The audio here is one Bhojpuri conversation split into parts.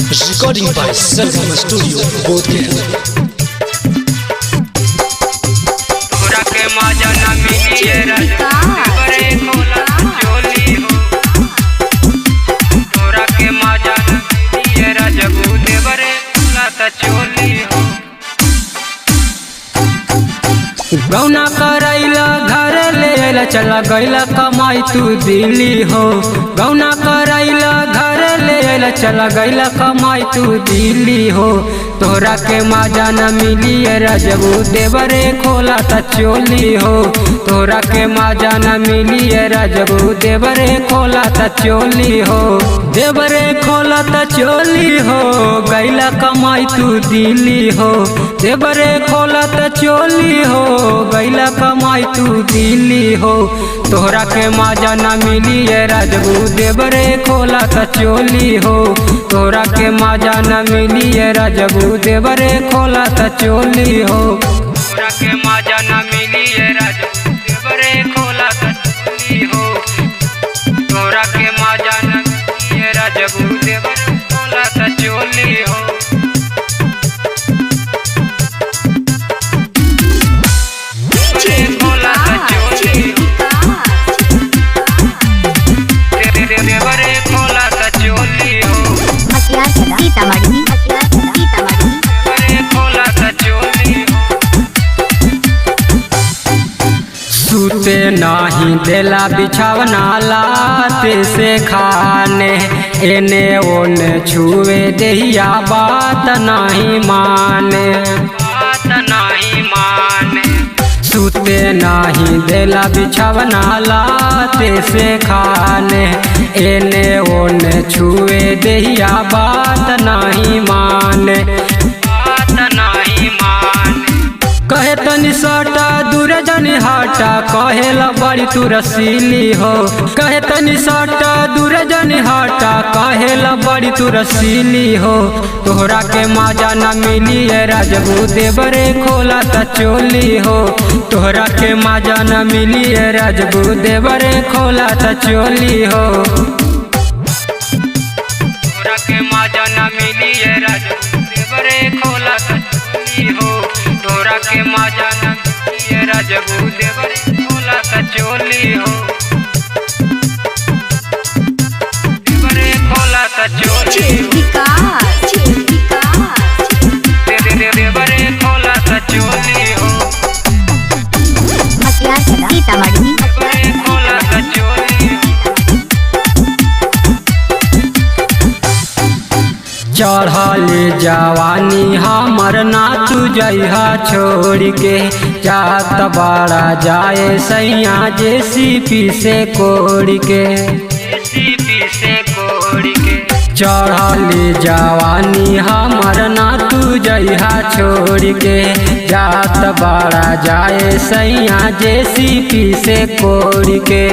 Recording by Sargama Studio, Bodhgaya. तोरा के मजा ना मिली ये राजा बरे खोला चोली हो। तोरा के मजा ना मिली ये राजा बूढ़े बरे खोला ता चोली हो। गौना करैला घर ले आइला चला गैला कमाई तू दिल्ली हो। गौना करैला घर ले आइला चला गैला कमाई तू दिल्ली हो। तोरा के मजा न मिली ये राजबू देवरे खोला ता चोली हो। तोरा के मजा न मिली ये राजबू देवरे खोला ता चोली हो। देवरे खोला ता चोली हो गैला कमाई तू दिल्ली हो। देवरे खोला ता चोली हो गैला कमाई तू दिल्ली हो। तोहरा के मजा न मिली ये राजबू देवरे खोला ता चोली हो। तोहरा के मजा न मिली ये राजबू देवरे खोला ता चोली हो। तोहरा के मजा न मिली ये राजबू देवरे खोला ता चोली हो। तोहरा के मजा न मिली ये राजबू देवरे खोला ता चोली हो। सूते नहीं देला बिछावना लाते से खाने एने ओने छुए देहिया बात नहीं माने। सूते नहीं देला बिछावना लाते से खाने एने ओने छुए देहिया बात नहीं माने। कहे तनी सटा दूर जनी हटा कहेला बड़ी तू रसीली हो। कहे तनी सटा दूर जनी हटा कहेला बड़ी तू रसीली हो। तोहरा के मजा न मिली ये राजबू देवरे खोला ता चोली हो। तोहरा के मजा न मिली ये राजबू देवरे खोला ता चोली हो। तोहरा के मजा न मिली ये राजबू देवरे खोला ता चोली हो। तोरा के मजा न मिली ये राजबू देवरे खोला ता चोली हो। देवरे खोला ता चोली हो। देवरे खोला ता चोली हो। देवरे खोला ता चोली हो। चढ़ली जवानी हमर ना तू जइहा छोड़ के जात बड़ा जाए सैया जेसीपी से कोड़ के। चढ़ली जवानी हमर ना तू जइहा छोड़ के जात बड़ा जाए सैया जेसीपी से कोड़ के।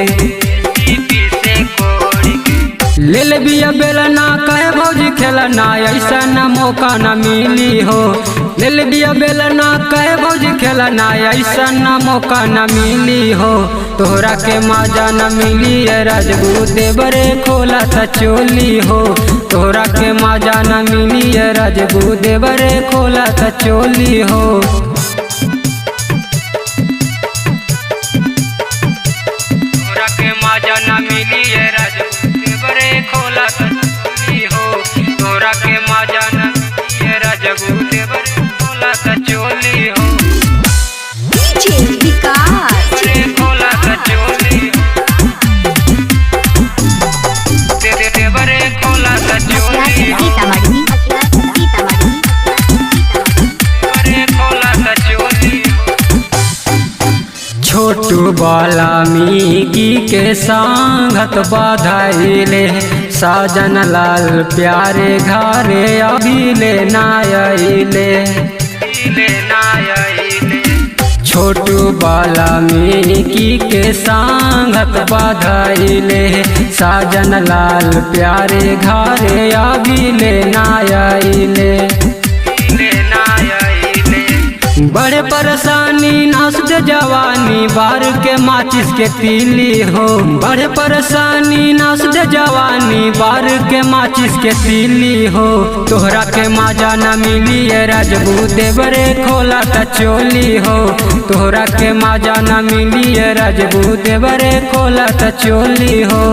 ले ले बिया बेलना कहे भौजी खेलना ऐसा न मौका न मिली हो। ले ले बिया बेलना कहे भौजी खेलना ऐसा न मौका न मिली हो। तोहरा के मजा न मिली ये राजबू देवरे खोला ता चोली हो। तोहरा के मजा न मिली ये राजबू देवरे खोला ता चोली हो। तोहरा के मजा न मिली ये राजबू देवरे खोला ता चोली हो। तोरा के मजा न मिली ये राजबू देवरे खोला ता चोली हो। देवरे खोला ता चोली हो। देवरे खोला ता चोली हो। देवरे खोला ता चोली हो। छोटू बाला मीगी के संगत बधाइले साजन लाल प्यारे घरे अभी ले नायले। छोटू बाला मीगी के संगत बधाइले साजन लाल प्यारे घरे अभी ले नायले। बड़े परेशानी नाश दे जवानी बार के माचिस के तीली हो। बड़े परेशानी नाश दे जवानी बार के माचिस के तीली हो। तोहरा के माजा न मिली है राजबू देवरे खोला त चोली हो। तोहरा के माजा न मिली है राजबू देवरे खोला त चोली हो।